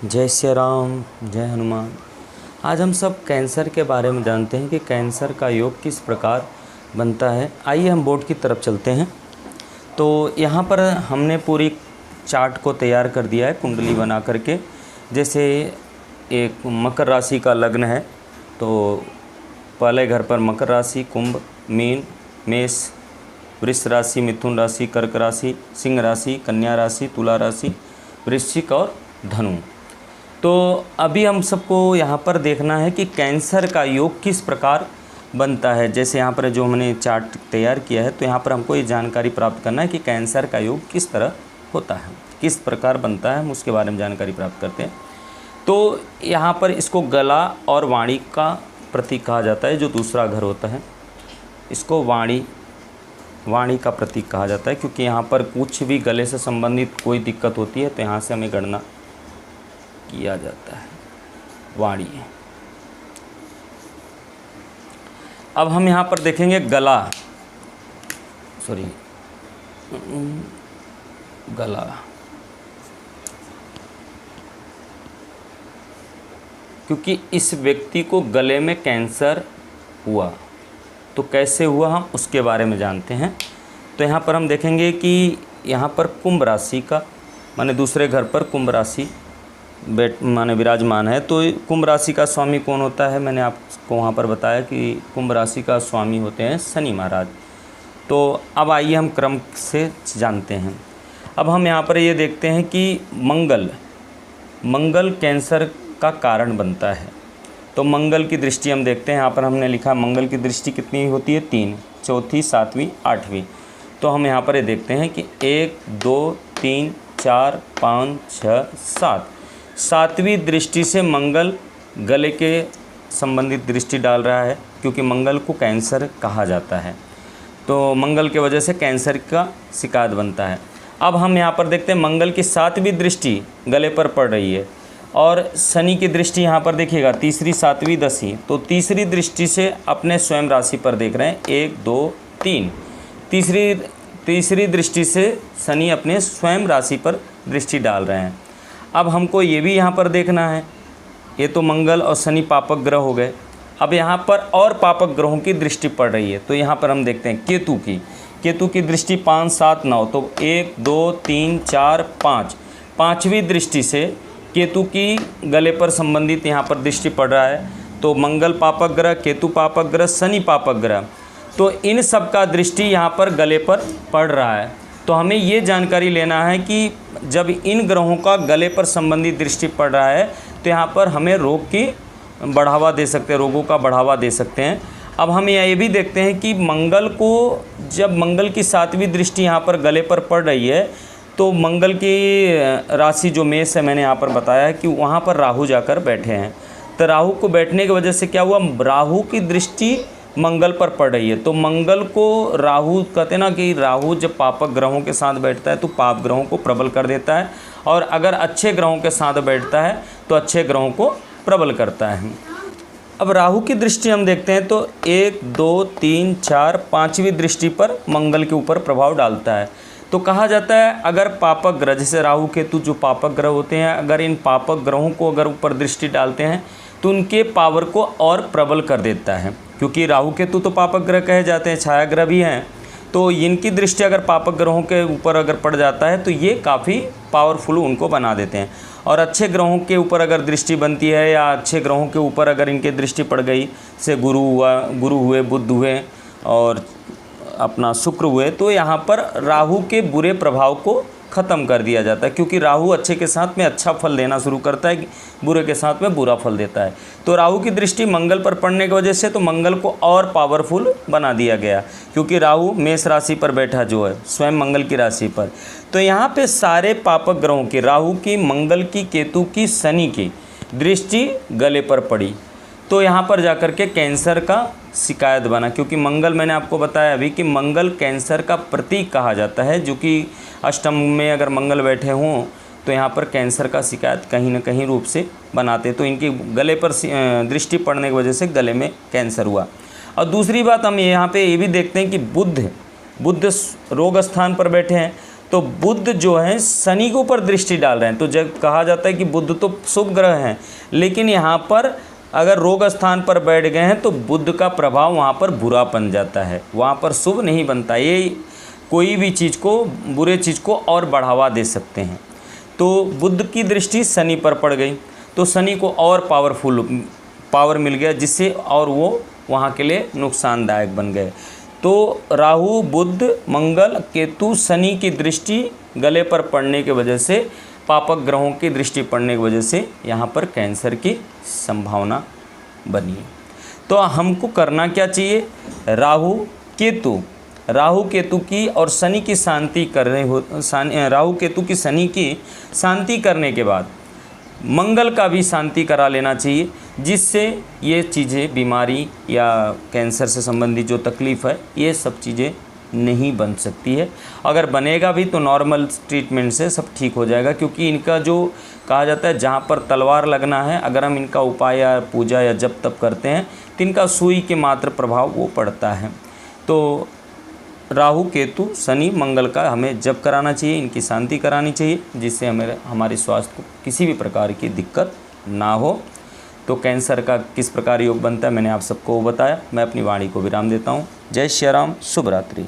जय श्री राम, जय हनुमान। आज हम सब कैंसर के बारे में जानते हैं कि कैंसर का योग किस प्रकार बनता है। आइए हम बोर्ड की तरफ चलते हैं। तो यहाँ पर हमने पूरी चार्ट को तैयार कर दिया है कुंडली बना करके। जैसे एक मकर राशि का लग्न है तो पहले घर पर मकर राशि, कुंभ, मीन, मेष, वृष राशि, मिथुन राशि, कर्क राशि, सिंह राशि, कन्या राशि, तुला राशि, वृश्चिक और धनु। तो अभी हम सबको यहाँ पर देखना है कि कैंसर का योग किस प्रकार बनता है। जैसे यहाँ पर जो हमने चार्ट तैयार किया है तो यहाँ पर हमको ये जानकारी प्राप्त करना है कि कैंसर का योग किस तरह होता है, किस प्रकार बनता है, हम उसके बारे में जानकारी प्राप्त करते हैं। तो यहाँ पर इसको गला और वाणी का प्रतीक कहा जाता है। जो दूसरा घर होता है इसको वाणी का प्रतीक कहा जाता है, क्योंकि यहाँ पर कुछ भी गले से संबंधित कोई दिक्कत होती है तो यहाँ से हमें गणना किया जाता है, वाणी। अब हम यहाँ पर देखेंगे गला, क्योंकि इस व्यक्ति को गले में कैंसर हुआ तो कैसे हुआ हम उसके बारे में जानते हैं। तो यहाँ पर हम देखेंगे कि यहाँ पर कुंभ राशि का माने दूसरे घर पर कुंभ राशि माने विराजमान है। तो कुंभ राशि का स्वामी कौन होता है, मैंने आपको वहाँ पर बताया कि कुंभ राशि का स्वामी होते हैं शनि महाराज। तो अब आइए हम क्रम से जानते हैं। अब हम यहाँ पर ये देखते हैं कि मंगल कैंसर का कारण बनता है। तो मंगल की दृष्टि हम देखते हैं। यहाँ पर हमने लिखा मंगल की दृष्टि कितनी होती है, 3, चौथी, 7वीं, 8वीं। तो हम यहाँ पर ये देखते हैं कि 1, 2, 3, 4, 5, 6, 7, 7वीं दृष्टि से मंगल गले के संबंधित दृष्टि डाल रहा है, क्योंकि मंगल को कैंसर कहा जाता है। तो मंगल के वजह से कैंसर का शिकायत बनता है। अब हम यहाँ पर देखते हैं मंगल की 7वीं दृष्टि गले पर पड़ रही है और शनि की दृष्टि यहाँ पर देखिएगा 3री, 7वीं, 10वीं। तो तीसरी दृष्टि से अपने स्वयं राशि पर देख रहे हैं, 1, 2, 3। तीसरी दृष्टि से शनि अपने स्वयं राशि पर दृष्टि डाल रहे हैं। अब हमको ये भी यहाँ पर देखना है, ये तो मंगल और शनि पापक ग्रह हो गए। अब यहाँ पर और पापक ग्रहों की दृष्टि पड़ रही है। तो यहाँ पर हम देखते हैं केतु की दृष्टि 5, 7, 9। तो 1, 2, 3, 4, 5, 5वीं दृष्टि से केतु की गले पर संबंधित यहाँ पर दृष्टि पड़ रहा है। तो मंगल पापक ग्रह, केतु पापक ग्रह, शनि पापक ग्रह, तो इन सब का दृष्टि यहाँ पर गले पर पड़ रहा है। तो हमें ये जानकारी लेना है कि जब इन ग्रहों का गले पर संबंधित दृष्टि पड़ रहा है तो यहाँ पर हमें रोगों का बढ़ावा दे सकते हैं। अब हम ये भी देखते हैं कि जब मंगल की 7वीं दृष्टि यहाँ पर गले पर पड़ रही है तो मंगल की राशि जो मेष है, मैंने यहाँ पर बताया है कि वहाँ पर राहु जाकर बैठे हैं। तो राहु को बैठने की वजह से क्या हुआ, राहु की दृष्टि मंगल पर पड़ रही है। तो मंगल को राहु कहते हैं ना कि राहु जब पापक ग्रहों के साथ बैठता है तो पाप ग्रहों को प्रबल कर देता है, और अगर अच्छे ग्रहों के साथ बैठता है तो अच्छे ग्रहों को प्रबल करता है। अब राहु की दृष्टि हम देखते हैं तो 1, 2, 3, 4, 5वीं दृष्टि पर मंगल के ऊपर प्रभाव डालता है। तो कहा जाता है अगर पापक ग्रह, जैसे राहु केतु जो पापक ग्रह होते हैं, अगर इन पापक ग्रहों को अगर ऊपर दृष्टि डालते हैं तो उनके पावर को और प्रबल कर देता है, क्योंकि राहु केतु तो पापक ग्रह कहे जाते हैं, छाया ग्रह भी हैं। तो इनकी दृष्टि अगर पापक ग्रहों के ऊपर अगर पड़ जाता है तो ये काफ़ी पावरफुल उनको बना देते हैं। और अच्छे ग्रहों के ऊपर अगर दृष्टि बनती है या अच्छे ग्रहों के ऊपर अगर इनकी दृष्टि पड़ गई, से गुरु हुए, बुध हुए और अपना शुक्र हुए, तो यहाँ पर राहु के बुरे प्रभाव को ख़त्म कर दिया जाता है, क्योंकि राहु अच्छे के साथ में अच्छा फल देना शुरू करता है, बुरे के साथ में बुरा फल देता है। तो राहु की दृष्टि मंगल पर पड़ने की वजह से तो मंगल को और पावरफुल बना दिया गया, क्योंकि राहु मेष राशि पर बैठा जो है स्वयं मंगल की राशि पर। तो यहाँ पे सारे पापक ग्रहों की, राहु की, मंगल की, केतु की, शनि की दृष्टि गले पर पड़ी। तो यहाँ पर जाकर के कैंसर का शिकायत बना, क्योंकि मंगल, मैंने आपको बताया अभी कि मंगल कैंसर का प्रतीक कहा जाता है। जो कि अष्टम में अगर मंगल बैठे हों तो यहाँ पर कैंसर का शिकायत कहीं न कहीं रूप से बनाते। तो इनके गले पर दृष्टि पड़ने की वजह से गले में कैंसर हुआ। और दूसरी बात हम यहाँ पे ये भी देखते हैं कि बुध रोग स्थान पर बैठे हैं। तो बुध जो है शनि के ऊपर दृष्टि डाल रहे हैं। तो जब कहा जाता है कि बुध तो शुभ ग्रह हैं, लेकिन यहाँ पर अगर रोग स्थान पर बैठ गए हैं तो बुध का प्रभाव वहाँ पर बुरा बन जाता है, वहाँ पर शुभ नहीं बनता। ये कोई भी चीज़ को, बुरे चीज़ को और बढ़ावा दे सकते हैं। तो बुध की दृष्टि शनि पर पड़ गई तो शनि को और पावर मिल गया, जिससे और वो वहाँ के लिए नुकसानदायक बन गए। तो राहु, बुध, मंगल, केतु, शनि की दृष्टि गले पर पड़ने की वजह से, पापक ग्रहों की दृष्टि पड़ने की वजह से यहाँ पर कैंसर की संभावना बनी है। तो हमको करना क्या चाहिए? राहु केतु की और शनि की शांति राहु केतु की शनि की शांति करने के बाद मंगल का भी शांति करा लेना चाहिए, जिससे ये चीज़ें, बीमारी या कैंसर से संबंधित जो तकलीफ़ है, ये सब चीज़ें नहीं बन सकती है। अगर बनेगा भी तो नॉर्मल ट्रीटमेंट से सब ठीक हो जाएगा, क्योंकि इनका जो कहा जाता है जहाँ पर तलवार लगना है, अगर हम इनका उपाय या पूजा या जप तप करते हैं तो इनका सुई के मात्र प्रभाव वो पड़ता है। तो राहु, केतु, शनि, मंगल का हमें जप कराना चाहिए, इनकी शांति करानी चाहिए, जिससे हमारे स्वास्थ्य को किसी भी प्रकार की दिक्कत ना हो। तो कैंसर का किस प्रकार योग बनता है मैंने आप सबको बताया। मैं अपनी वाणी को विराम देता हूँ। जय श्री राम, शुभ रात्रि।